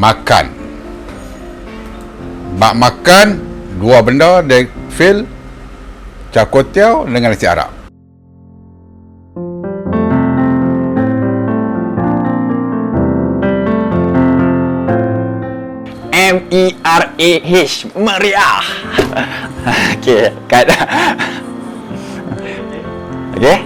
makan. Bak makan, dua benda dia fail, char kway teow dengan nasi Arab. MERAH, meriah. Okey, kat. Okey.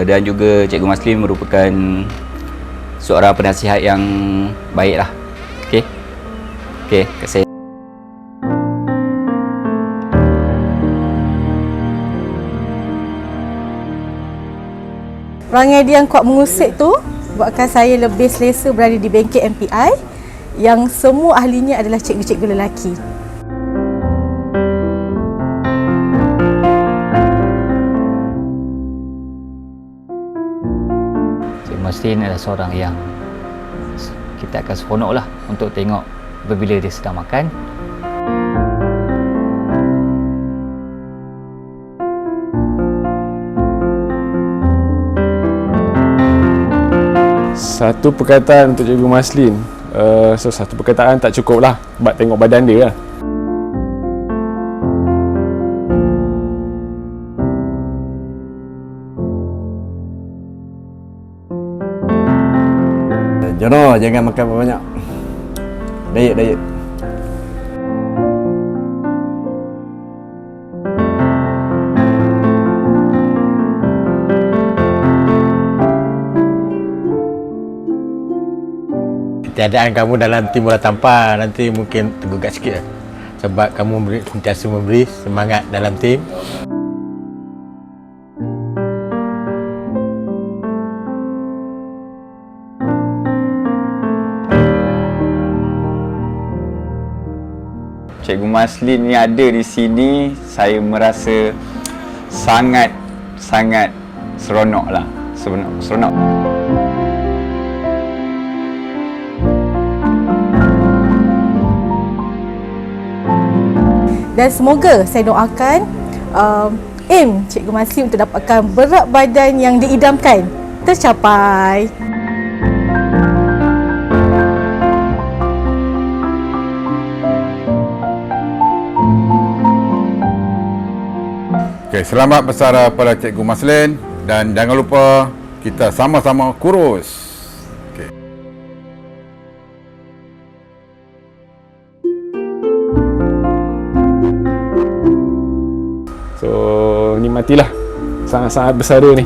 Dan juga Cikgu Maslim merupakan seorang penasihat yang baiklah. Okey. Okey, kat saya. Perangai dia yang kuat mengusik tu buatkan saya lebih selesa berada di bengkel MPI yang semua ahlinya adalah cikgu-cikgu lelaki. Cikgu Maslim adalah seorang yang kita akan seronoklah untuk tengok apabila dia sedang makan. Satu perkataan untuk Cikgu Maslim, satu perkataan tak cukup lah sebab tengok badan dia lah. Jono, jangan makan banyak. Diet. Ketiadaan kamu dalam tim bola tampar nanti mungkin tergugat sikit lah. Sebab kamu sentiasa memberi semangat dalam tim. Cikgu Maslim ni ada di sini, saya merasa sangat seronok lah. Seronok. Dan semoga saya doakan aim Cikgu Maslim untuk dapatkan berat badan yang diidamkan tercapai. Okey, selamat bersara pada Cikgu Maslim dan jangan lupa kita sama-sama kurus. Okey. So, nikmatilah sangat-sangat bersara ni.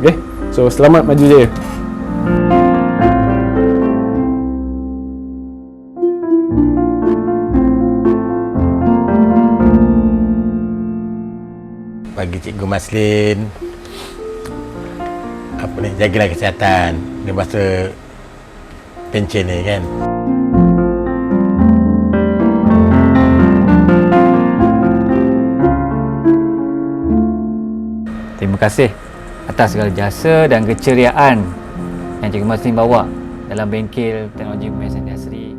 Okay? So, selamat maju jaya. Bagi Cikgu Maslim, jagalah kesihatan di masa pencen ni kan. Terima kasih atas segala jasa dan keceriaan yang Cikgu Maslim bawa dalam bengkel teknologi pemeriksaan industri.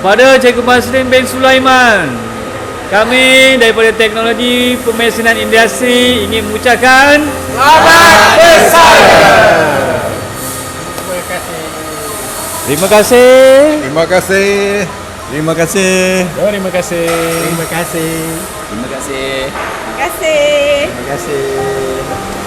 Kepada Cikgu Maslim bin Sulaiman, kami daripada Teknologi Pemesanan Industri ingin mengucapkan terima kasih. Terima kasih. Terima kasih. Terima kasih. Terima kasih. Terima kasih. Terima kasih. Terima kasih.